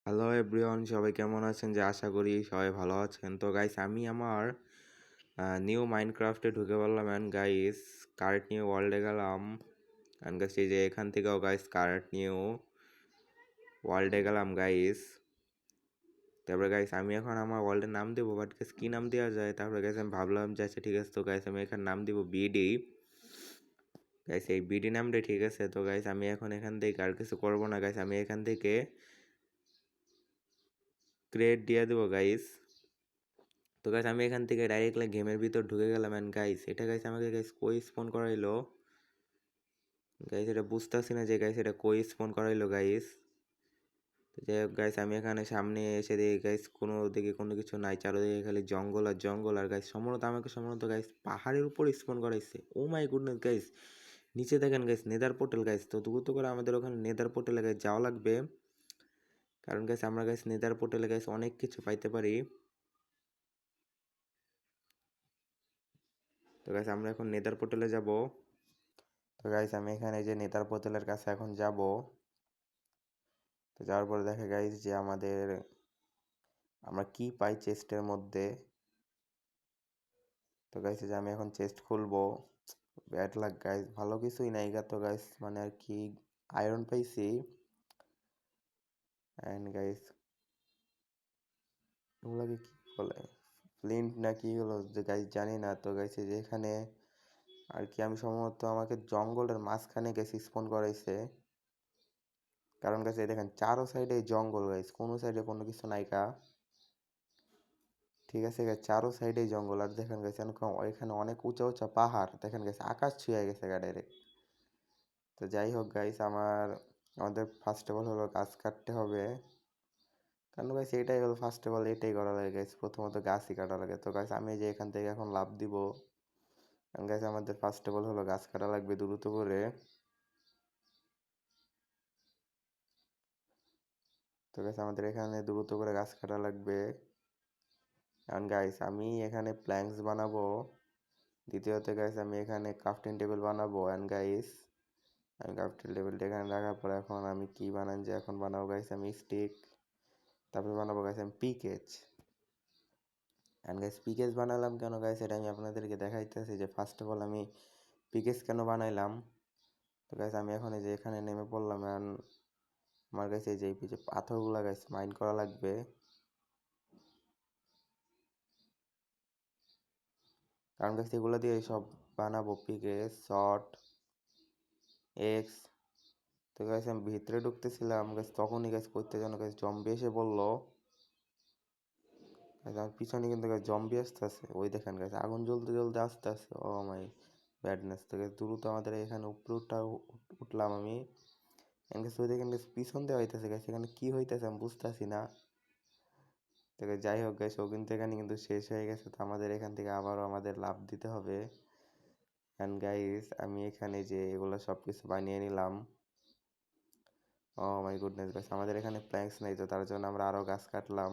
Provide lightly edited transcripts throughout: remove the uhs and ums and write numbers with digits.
Hello everyone, সবাই কেমন আছেন? আশা করি সবাই ভালো আছেন। তো গাইস, আমি আমার নিউ মাইনক্রাফটে ঢুকে পড়লাম অ্যান্ড গাইস কারেন্ট নিউ ওয়ার্ল্ডে গেলাম। অ্যান্ড গাইস এই যে এখান থেকেও গাইস কারেন্ট নিউ ওয়ার্ল্ডে গেলাম গাইস। তারপরে গাইস আমি এখন আমার ওয়ার্ল্ডের নাম দেবো, বাট গাইস কী নাম দেওয়া যায়? তারপরে গাইস আমি ভাবলাম যে আচ্ছা ঠিক আছে, তো গাইস আমি এখানে নাম দিব বিডি। গাইস এই বিডি নামটা ঠিক আছে। তো গাইস আমি এখন এখান থেকে আর কিছু করবো না গাইস, আমি এখান থেকে ক্রিয়েট দিয়ে দেবো গাইস। তো গাইস আমি এখান থেকে ডাইরেক্টলি গেমের ভিতর ঢুকে গেলাম এন্ড গাইস এটা গাইস আমাকে গাইস কই স্পন করাইলো? গাইস এটা বুঝতেছি না যে গাইস এটা কই স্পন করাইলো গাইস। তো যাই হোক গাইস, আমি এখানে সামনে এসে দেখি গাইস কোনো দিকে কোনো কিছু নাই, চারদিকে খালি জঙ্গল আর জঙ্গল। আর গাইস সম্ভবত গাইস পাহাড়ের উপর স্পন করাইছে। ও মাই গুডনেস গাইস, নিচে দেখেন গাইস নেদার পোর্টাল গাইস। তো দ্রুত করে আমাদের ওখানে নেদার পোর্টালে গাইস যাওয়া লাগবে, কারণ গাইস আমরা গাইস নেদার পোর্টালে গাইস অনেক কিছু পাইতে পারি। তো গাইস আমরা এখন নেদার পোর্টালে যাব। তো গাইস আমি এখানে যে নেতার বোতলের কাছে এখন যাব। তো যাওয়ার পরে দেখা গাইস যে আমরা কি পাই চেস্টের মধ্যে। তো গাইস যে আমি এখন চেস্ট খুলবো। ব্যাড লাক গাইস, ভালো কিছুই নাই গা। তো গাইস মানে আর কি আয়রন পাইছি এন্ড গাইস ওগুলোকে কি বলে, ফ্লিন্ট না কি হলো যে গাইস জানি না। তো গাইস যে এখানে আর কি আমি সম্ভবত আমাকে জঙ্গলের মাঝখানে গেছি স্পন করাইছে, কারণ গাইস এই দেখেন চারো সাইডে জঙ্গল গাইস, কোনো সাইডে কোনো কিছু নাইকা। ঠিক আছে গাইস, চারো সাইডেই জঙ্গল। আর দেখেন গাইস এখানে অনেক উঁচা উঁচা পাহাড়, দেখেন গাইস আকাশ ছুঁয়ে গেছে গা ডাইরেক্ট। তো যাই হোক গাইস, আমাদের ফার্স্ট অফ অল হলো গাছ কাটতে হবে, কারণ গাইস এটাই হলো ফার্স্ট অফ অল, এটাই করা লাগে গাইস, প্রথমত গাছই কাটা লাগে। তো গাইস আমি যে এখান থেকে এখন লাফ দিব, কারণ গাইস আমাদের ফার্স্ট অফ অল হলো গাছ কাটা লাগবে দ্রুত করে। তো গাইস আমাদের এখানে দ্রুত করে গাছ কাটা লাগবে। কারণ গাইস আমি এখানে প্ল্যাঙ্কস বানাবো, দ্বিতীয়ত গাইস আমি এখানে ক্রাফটিং টেবিল বানাবো। অ্যান্ড গাইস আমি ক্রাফটিং টেবিলটা এখানে রাখার পর এখন আমি কি বানান যে এখন বানাবো গাইস আমি স্টিক, তারপরে বানাবো গাইস আমি পিকেজ। অ্যান্ড গাইস পিকেজ বানালাম কেন গাইস এটা আমি আপনাদেরকে দেখাইতেছি যে ফার্স্ট অফ অল আমি পিকেজ কেন বানাইলাম। তো গাইস আমি এখন এই যে এখানে নেমে পড়লাম অ্যান্ড আমার কাছে এই যে পাথরগুলো গাইস মাইন করা লাগবে, কারণ গাইস এগুলো দিয়ে সব বানাবো পিকেজ শর্ট এক্স। তো গাইস আমি ভিতরে ঢুকতেছিলাম গাইস, তখনই গাইস করতে যেন গাইস জম্বি এসে বললো। আমার পিছনে কিন্তু গাইস জম্বি আসতেছে, ওই দেখেন গাইস আগুন জ্বলতে জ্বলতে আসতেছে। ও মাই ব্যাডনেস। তো গাইস দ্রুত আমাদের এখানে উপরে উঠলাম আমি। গাইস ওই দেখেন গাইস পিছন দিয়ে হইতেছে গাইস, এখানে কি হইতেছে আমি বুঝতেছি না। তো guys, যাই হোক গাইস ও কিন্তু এখানে কিন্তু শেষ হয়ে গেছে। তো আমাদের এখান থেকে আবারও আমাদের লাভ দিতে হবে। অ্যান্ড গাইস আমি এখানে যে এগুলো সব কিছু বানিয়ে নিলাম। ও মাই গুডনেস গাইস, আমাদের এখানে প্ল্যাঙ্কস নেই, তো তার জন্য আমরা আরো গাছ কাটলাম।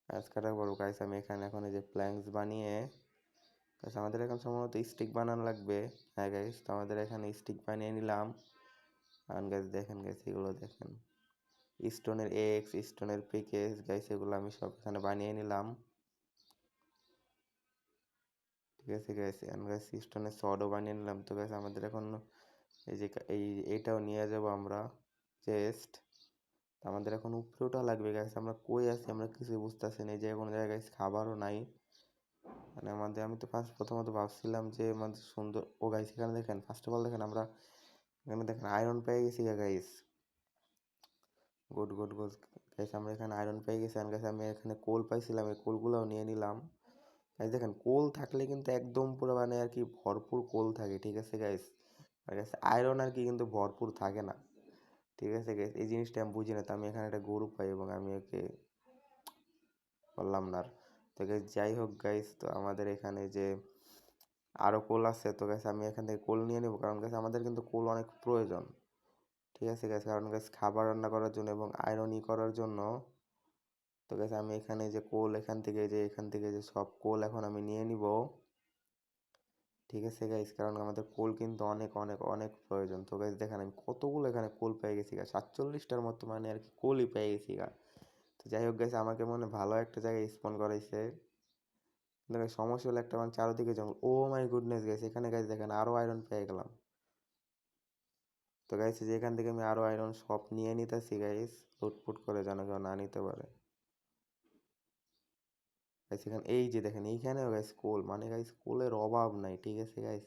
গাছ কাটার পর গাইস আমি এখানে এখন এই যে প্ল্যাঙ্কস বানিয়ে গাইস আমাদের এখন সম্ভবত স্টিক বানানো লাগবে। হ্যাঁ গাইস, তো আমাদের এখানে স্টিক বানিয়ে নিলাম। আর গাইস দেখেন গাইস এগুলো দেখেন, স্টোনের এক্স, স্টোনের পিকেস গাইস, এগুলো আমি সব এখানে বানিয়ে নিলাম। ঠিক আছে গাইস, এন্ড গাইস স্টোনের সডও বানিয়ে নিলাম। তো গাইস আমাদের এখন এই যে এইটাও নিয়ে যাব আমরা চেস্ট। আমাদের এখন উপরে ওঠা লাগবে গাইস, আমরা কই আছি আমরা কিছুই বুঝতেছি না, এই যে কোনো জায়গায় গাইস খাবারও নাই। মানে আমি তো প্রথমত ভাবছিলাম যে আমাদের সুন্দর, ও গাইস এখানে দেখেন ফার্স্ট অফ অল দেখেন আমরা এখানে দেখেন আয়রন পেয়ে গেছি guys. Good good good guys, আমরা এখানে আয়রন পেয়ে গেছি। আর গাইস আমি এখানে কোল পাইছিলাম, এই কোলগুলোও নিয়ে নিলাম। গাইস দেখেন কোল থাকলে কিন্তু একদম পুরো মানে আর কি ভরপুর কোল থাকে। ঠিক আছে গাইস, আর গাইস আয়রন আর কি কিন্তু ভরপুর থাকে না। ঠিক আছে গাইস, এই জিনিসটা আমি বুঝি না। তো আমি এখানে একটা গরু পাই এবং আমি ওকে বললাম না আর। তো গাইস যাই হোক গাইস, তো আমাদের এখানে যে আরো কোল আছে। তো গাইস আমি এখান থেকে কোল নিয়ে নেবো, কারণ গাইস আমাদের কিন্তু কোল অনেক প্রয়োজন। ঠিক আছে গাইস, কারণ গাইস খাবার রান্না করার জন্য এবং আয়রনই করার জন্য। তো গাইস আমি এখানে যে কোল এখান থেকে যে সব কোল এখন আমি নিয়ে নিব। ঠিক আছে গাইস, কারণ আমাদের কোল কিন্তু অনেক অনেক অনেক প্রয়োজন। তো গাইস দেখেন আমি কতগুলো এখানে কোল পেয়ে গেছি গা, 47টার মতো মানে আর কি কোলই পেয়ে গেছি গা। তো যাই হোক গাইস, আমাকে মনে হয় ভালো একটা জায়গায় স্পন করাইছে। কিন্তু guys সমস্যা হলো একটা, মানে চারদিকে জঙ্গল। ও মাই গুডনেস গাইস, এখানে গাইস দেখেন আরো আয়রন পেয়ে গেলাম। তো গাইস যে এখান থেকে আমি আরো আয়রন সব নিয়ে নিতেছি গাইস, লুটপুট করে যেন কেউ না নিতে পারে। গাইস এখানে এই যে দেখেন এইখানেও গাইস কোল, মানে গাইস কোলের অভাব নাই, ঠিক আছে guys.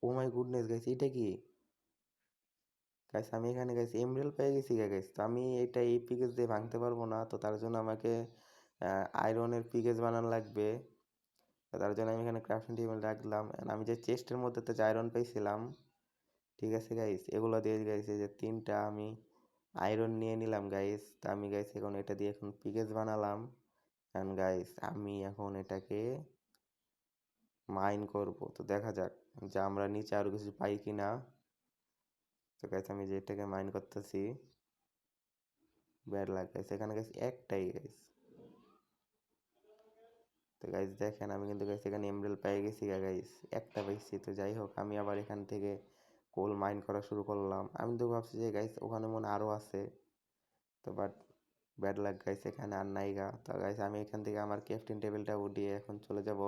Oh my goodness guys, এটা কি গাইস? আমি এখানে গাইস এমরাল্ড পেয়ে গেছি গাইস। তো আমি এটা এই পিকেজ দিয়ে ভাঙতে পারবো না, তো তার জন্য আমাকে আয়রনের পিকেজ বানানো লাগবে। তো তার জন্য আমি এখানে ক্রাফটিং টেবিল রাখলাম। And আমি যে চেস্টের মধ্যে তো যে আয়রন পাইছিলাম, ঠিক আছে গাইস, এগুলো দিয়ে গাইস এই যে 3টা আমি আয়রন নিয়ে নিলাম গাইস। তা আমি গাইস এখন এটা দিয়ে এখন পিকেজ বানালাম। অ্যান্ড গাইস আমি এখন এটাকে মাইন করব। তো দেখা যাক যে আমরা নিচে আরো কিছু পাই কিনা। তো গাইস আমি যে এটাকে মাইন করতেছি, ব্যাড লাগ গাইস, এখানে গাইস একটাই গাইস। তো গাইস দেখেন আমি কিন্তু গাইস এখানে এমরাল্ড পেয়ে গেছি গাইস, একটা পাইছি। তো যাই হোক আমি আবার এখান থেকে কোল মাইন করা শুরু করলাম। আমি তো ভাবছি যে গাইস ওখানে মনে আরো আছে, তো বাট ব্যাড লাক গাইস, এখানে আর নাই গা। তো গাইস আমি এখান থেকে আমার ক্রাফটিং টেবিলটা উঠিয়ে এখন চলে যাব।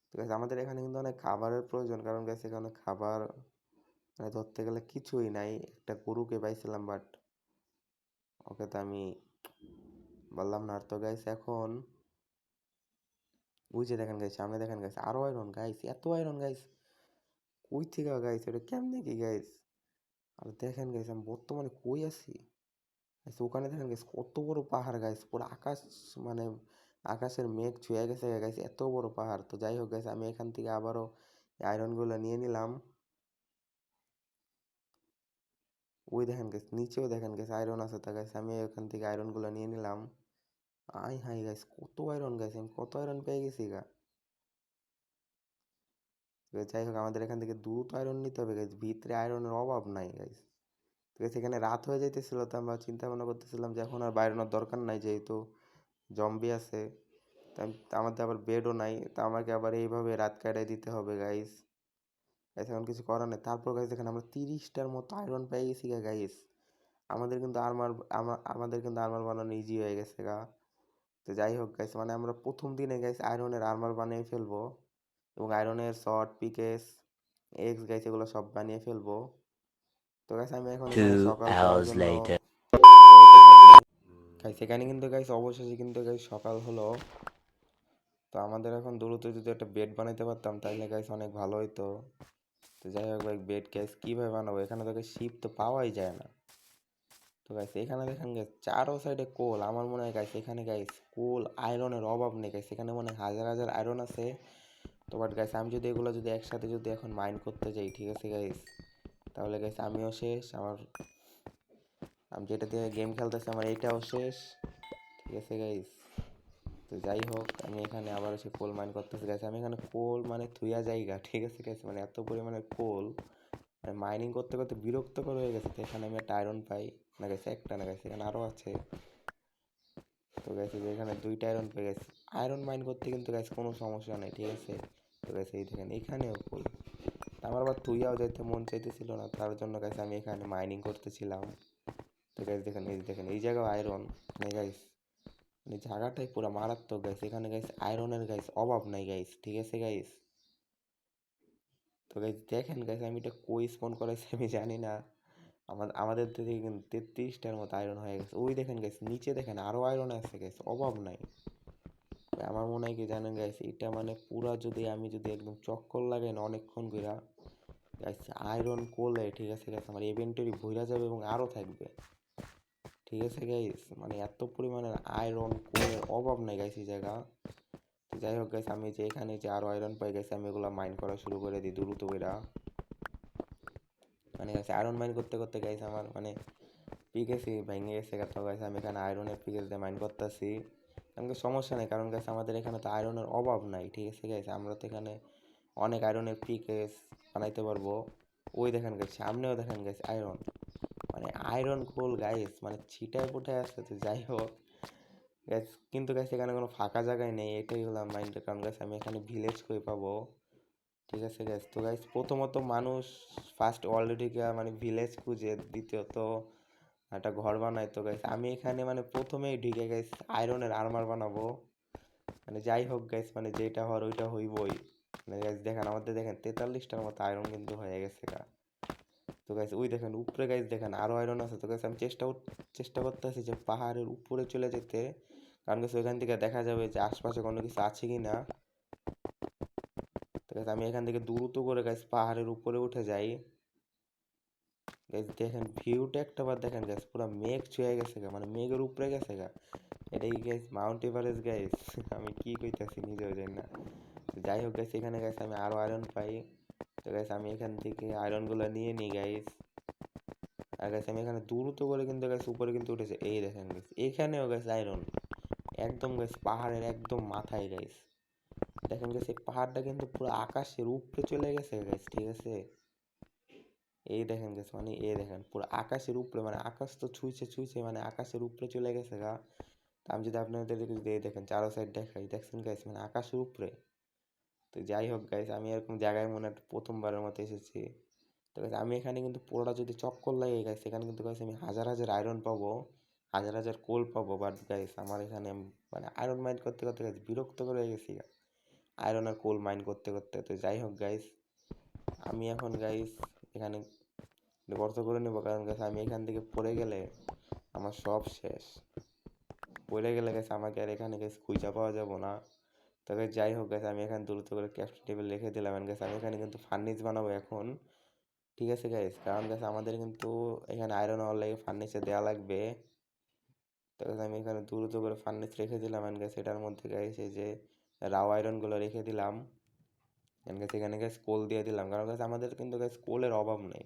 তো গাইস আমাদের এখানে কিন্তু অনেক খাবারের প্রয়োজন, কারণ গাইস এখানে খাবার মানে ধরতে গেলে কিছুই নাই। একটা গরুকে পাইছিলাম, বাট ওকে তো আমি বললাম না আর। তো গাইস এখন ওই যে দেখেন গাইস, সামনে দেখেন গাইস আরো আয়রন গাইস, এত আয়রন গাইস কই থেকে গাইস, এটা কেমনে কি গাইস? আর দেখেন গাইস আমি বর্তমানে কই আছি গাইস, ওখানে দেখেন গাইস কত বড় পাহাড় গাইস, পুরো আকাশ, মানে আকাশের মেঘ ছুঁয়ে গেছে গাইস, এত বড় পাহাড়। তো যাই হোক গাইস আমি এখান থেকে আবারও আয়রন গুলো নিয়ে নিলাম। ওই দেখেন গাইস নিচেও দেখেন গাইস আয়রন আছে। তা গাইস আমি ওখান থেকে আয়রন গুলো নিয়ে নিলাম। আই হাই গাইস কত আয়রন গাইস, আমি কত আয়রন পেয়ে গেছি গা। তো যাই হোক আমাদের এখান থেকে দ্রুত আয়রন নিতে হবে গাইস, ভিতরে আয়রনের অভাব নাই গাইস। ঠিক আছে, এখানে রাত হয়ে যাইতেছিল, তো আমরা চিন্তা ভাবনা করতেছিলাম যে এখন আর বাইরানোর দরকার নাই, যেহেতু জম্বি আছে। আমাদের আবার বেডও নাই, তো আমাকে আবার এইভাবে রাত কাটাই দিতে হবে গাইস। গাইস এখন কিছু করার নেই। তারপর গাইস দেখেন আমরা 30টার মতো আয়রন পেয়ে গেছি গা গাইস। আমাদের কিন্তু আর্মার বানানো ইজি হয়ে গেছে গা। তো যাই হোক গাইস, মানে আমরা প্রথম দিনে গাইস আয়রনের আর্মার বানিয়ে ফেলবো, এবং আয়রনের শর্ট পিকেস এক্স গাইস এগুলো সব বানিয়ে ফেলবো। তো গাইস আমি এখন এখানে 2 সকাল হওয়ার hours জন্য later. ওয়েটে থাকি গাইস। এখানে কিন্তু গাইস অবশেষে কিন্তু গাইস সকাল হলো। তো আমাদের এখন দ্রুত যদি একটা বেড বানাইতে পারতাম তাহলে গাইস অনেক ভালো হইতো। তো যাই হোক ভাই, বেড গাইস কিভাবে বানাবো? এখানে তো গাইস শিপ তো পাওয়াই যায় না। তো গাইস এখানে দেখেন গাইস চারো সাইডে কোল, আমার মনে হয় গাইস এখানে গাইস কোল আয়রনের অভাব নেই গাইস, এখানে মনে হয় হাজার হাজার আয়রন আছে। তো বাট গাইস আমি যদি এগুলো যদি একসাথে যদি এখন মাইন করতে যাই, ঠিক আছে গাইস, তাহলে গাইস আমিও শেষ, আমি যেটা দিয়ে গেম খেলতেছি আমার এইটাও শেষ, ঠিক আছে গাইস। তো যাই হোক আমি এখানে আবার এসে কোল মাইন করতেছি গাইস। আমি এখানে কোল মানে থুইয়া জায়গা, ঠিক আছে গাইস, মানে এত পরিমাণে কোল মানে মাইনিং করতে করতে বিরক্তকর হয়ে গেছে। তো এখানে আমি একটা আয়রন পাই না গাইস, একটা না গাইস, এখানে আরও আছে। তো গাইস এই যে এখানে 2টা আয়রন পেয়ে গেছি। আয়রন মাইন করতে কিন্তু গাইস কোনো সমস্যা নেই, ঠিক আছে। তো গাইস এই দেখেন এখানেও কোল, আমার আবার থুইয়াও যাইতে মন চাইতেছিল না, তার জন্য গাইস আমি এখানে মাইনিং করতেছিলাম। তো গাইস দেখেন এই দেখেন এই জায়গাও আয়রন, মানে গাইস মানে জায়গাটাই পুরো মারাত্মক গাইস, এখানে গাইস আয়রনের গাইস অভাব নাই গাইস, ঠিক আছে গাইস। তো গাইস দেখেন গাইস আমি এটা কই স্পন করেছি আমি জানি না। আমাদের থেকে কিন্তু 33টার মতো আয়রন হয়ে গেছে। ওই দেখেন গাইস নিচে দেখেন আরো আয়রন আছে গাইস, অভাব নাই। আমার মনে হয় কি জানেন গাইস, এটা মানে পুরা যদি আমি যদি একদম চক্কর লাগাই না অনেকক্ষণ কইরা গাইস, আয়রন কোলে, ঠিক আছে গাইস, আমার ইনভেন্টরি ভইরা যাবে এবং আরো থাকবে, ঠিক আছে গাইস। মানে এত পরিমাণের আয়রন কোলের অভাব নাই গাইস এই জায়গা। তো যাই হোক গাইস আমি যে এখানে যে আরো আয়রন পাই গাইস, আমি এগুলো মাইন করা শুরু করে দিই দ্রুত কইরা। মানে গাইস আয়রন মাইন করতে করতে গাইস আমার মানে পিকেসি ভেঙে গেছে গা। তো গাইস আমি এখানে আয়রনের পিকেস দিয়ে মাইন করতেছি, কারণ সমস্যা নেই, কারণ গাইস আমাদের এখানে তো আয়রনের অভাব নাই, ঠিক আছে গাইস। আমরা তো এখানে অনেক আয়রনের পিকেস বানাইতে পারবো। ওই দেখেন গাইস সামনেও দেখেন গাইস আয়রন, মানে আয়রন কোল গাইস মানে ছিটায় ফুটায় আসছে। তো যাই হোক গাইস, কিন্তু গাইস এখানে কোনো ফাঁকা জায়গায় নেই, এটাই হলো মাইন্ডের কারণ গাইস। আমি এখানে ভিলেজ কই পাবো? ঠিক আছে গাইস, তো গাইস প্রথমত মানুষ ফার্স্ট অলরেডি মানে ভিলেজ খুঁজে, দ্বিতীয়ত একটা ঘর বানায়। তো গাইস আমি এখানে মানে প্রথমেই ঢুকে গাইস আয়রনের আর্মার বানাবো। মানে যাই হোক গাইস, মানে যেটা হওয়ার ওইটা হইবই। মানে গাইস দেখেন আমাদের দেখেন 43টার মতো আয়রন কিন্তু হয়ে গেছে গা। তো গাইস ওই দেখেন উপরে গাইস দেখেন আরো আয়রন আছে। তো গাইস আমি চেষ্টা করতেছি যে পাহাড়ের উপরে চলে যেতে, কারণ গাইস ওইখান থেকে দেখা যাবে যে আশপাশে কোনো কিছু আছে কি না। তো গাইস আমি এখান থেকে দ্রুত করে গাইস পাহাড়ের উপরে উঠে যাই। গাইস দেখেন ভিউটা একটা বার দেখেন গাইস, পুরো মেঘ ছুঁয়ে গেছে গা, মানে মেঘের উপরে গেছে গা। এটাই গাইস মাউন্ট এভারেস্ট গাইস। আমি কি কইতাছি নিজেও জানি না। তো যাই হোক গাইস, এখানে গাইস আমি আরো আয়রন পাই। তো গাইস আমি এখান থেকে আয়রন গুলো নিয়ে নিই গাইস। আর গাইস আমি এখানে দ্রুত করে কিন্তু গাইস উপরে কিন্তু উঠেছে, এই দেখেন গাইস এখানেও গাইস আয়রন, একদম গাইস পাহাড়ের একদম মাথায় গাইস। দেখেন গাইস এই পাহাড়টা কিন্তু পুরো আকাশের উপরে চলে গেছে গাইস, ঠিক আছে। এই দেখেন গাইস, মানে এই দেখেন পুরো আকাশের উপরে, মানে আকাশ তো ছুঁইছে মানে আকাশের উপরে চলে গেছে গা। তা আমি যদি আপনাদের দেখেন চারো সাইড দেখাই, দেখছেন গাইস মানে আকাশের উপরে। তো যাই হোক গাইস, আমি এরকম জায়গায় মনে হয় প্রথমবারের মতো এসেছি। তো গাইস আমি এখানে কিন্তু পুরোটা যদি চক্কর লাগে গাইস, এখানে কিন্তু গাইস আমি হাজার হাজার আয়রন পাবো, হাজার হাজার কোল পাবো। বাট গাইস আমার এখানে মানে আয়রন মাইন্ড করতে করতে গাইস বিরক্ত করে গেছি আয়রন আর কোল মাইন্ড করতে করতে। তো যাই হোক গাইস, আমি এখন গাইস এখানে গর্ত করে নেবো, কারণ গাইস আমি এখান থেকে পড়ে গেলে আমার সব শেষ। পড়ে গেলে গাইস আমাকে আর এখানে গাইস খুঁজে পাওয়া যাবো না। তো গাইস যাই হোক গাইস, আমি এখানে দ্রুত করে ক্রাফটিং টেবিল রেখে দিলাম। এন্ড গাইস আমি এখানে কিন্তু ফার্নিচ বানাবো এখন, ঠিক আছে গাইস, কারণ গাইস আমাদের কিন্তু এখানে আয়রন হওয়ার লাগে ফার্নিচে দেওয়া লাগবে। তো গাইস আমি এখানে দ্রুত করে ফার্নিচ রেখে দিলাম। এন্ড গাইস এটার মধ্যে গাইস এই যে রাও আয়রন গুলো রেখে দিলাম। এন্ড গাইস এখানে গাইস কোল দিয়ে দিলাম, কারণ গাইস আমাদের কিন্তু গাইস কোলের অভাব নেই।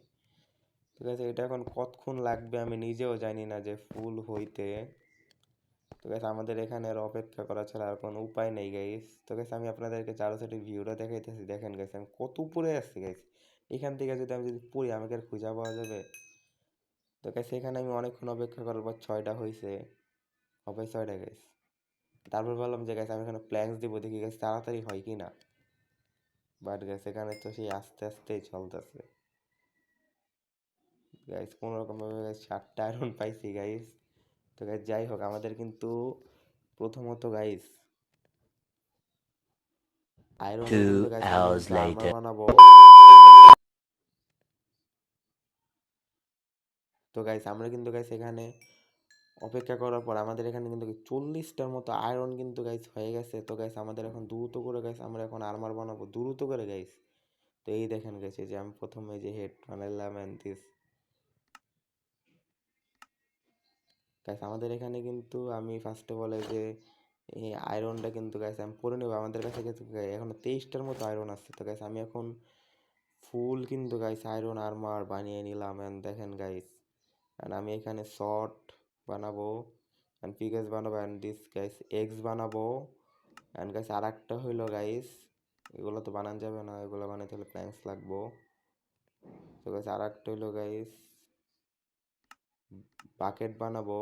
ঠিক আছে, এটা এখন কতক্ষণ লাগবে আমি নিজেও জানি না যে ফুল হইতে। তো গাইস আমাদের এখানে আর অপেক্ষা করা ছাড়া আর কোনো উপায় নেই গাইস। তো গাইস আমি আপনাদেরকে চারো সাইডের ভিউটা দেখাইতেছি, দেখেন গাইস আমি কত উপরে আসছি গাইস। এখান থেকে যদি আমি পড়ি আমাকে আর খুঁজে পাওয়া যাবে। তো গাইস এখানে আমি অনেকক্ষণ অপেক্ষা করার পর 6টা হয়েছে, হবে 6টা গাইস। তারপর বললাম যে গাইস আমি এখানে প্ল্যাঙ্কস দিব, দেখি গাইস তাড়াতাড়ি হয় কি না। বাট গাইস এখানে তো সেই আস্তে আস্তেই চলতেছে গাইস। কোনো রকম ভাবে গাইস 7টা আয়রন পাইছি গাইস। তো গাইস যাই হোক, আমাদের কিন্তু প্রথমত গাইস আয়রনের কিন্তু 2 গাইস আমরা hours কিন্তু আর্মার later. বানাবো। তো গাইস আমরা কিন্তু গাইস এখানে অপেক্ষা করার পর আমাদের এখানে কিন্তু 40টার মতো আয়রন কিন্তু গাইস হয়ে গেছে। তো গাইস আমাদের এখন দ্রুত করে গাইস আমরা এখন আর্মার বানাবো দ্রুত করে গাইস। তো এই দেখেন গাইস, এই যে আমি প্রথমে যে হেড বানাইলাম এন্ড দিস গাইস, আমাদের এখানে কিন্তু আমি ফার্স্টে বলে যে এই আয়রনটা কিন্তু গাইস আমি পরে নেবো। আমাদের কাছে কিন্তু এখন 23টার মতো আয়রন আছে। তো গাইস আমি এখন ফুল কিন্তু গাইস আয়রন আর্মার বানিয়ে নিলাম। এন্ড দেখেন গাইস, এন্ড আমি এখানে শর্ট বানাবো এন্ড পিকেস বানাবো এন্ড দিস গাইস এক্স বানাবো। এন্ড গাইস আর একটা হইলো গাইস, এগুলো তো বানানো যাবে না, এগুলো বানাইতে হলে প্ল্যাঙ্কস লাগবো। তো গাইস আর একটা হইলো গাইস বাকেট বানাবো।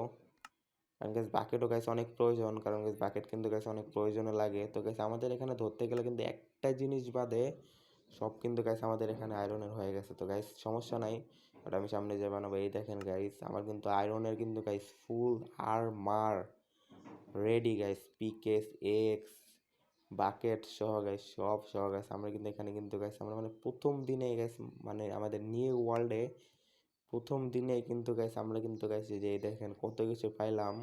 কারণ গাইস বাকেটও গাইস অনেক প্রয়োজন, কারণ গাইস বাকেট কিন্তু গাইস অনেক প্রয়োজনে লাগে। তো গাইস আমাদের এখানে ধরতে গেলে কিন্তু একটা জিনিস বাদে সব কিন্তু গাইস আমাদের এখানে আয়রনের হয়ে গেছে। তো গাইস সমস্যা নাই, ওটা আমি সামনে যে বানাবো। এই দেখেন গাইস আমার কিন্তু আয়রনের কিন্তু guys full armour ready guys, pickaxe axe bucket সহ গাইস, সব সহ গাইস আমরা কিন্তু এখানে কিন্তু গাইস আমরা মানে প্রথম দিনে গাইস, মানে আমাদের নিউ ওয়ার্ল্ডে প্রথম দিনে কিন্তু গাইস আমরা কিন্তু গাইস এই যে দেখেন কত কিছু পাইলাম।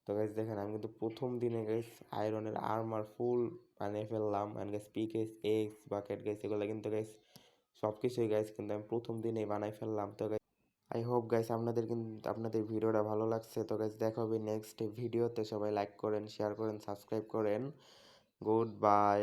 তো গাইস দেখেন আমি কিন্তু প্রথম দিনে গাইস আয়রনের আর্মার ফুল বানিয়ে ফেললাম। And guys pickaxe axe bucket guys এগুলো কিন্তু গাইস সব কিছুই গাইস কিন্তু আমি প্রথম দিনেই বানাই ফেললাম। তো গাইস আই হোপ গাইস আপনাদের কিন্তু আপনাদের ভিডিওটা ভালো লাগছে। তো গাইস দেখা হবে নেক্সট ভিডিওতে। সবাই লাইক করেন, শেয়ার করেন, সাবস্ক্রাইব করেন। Good bye.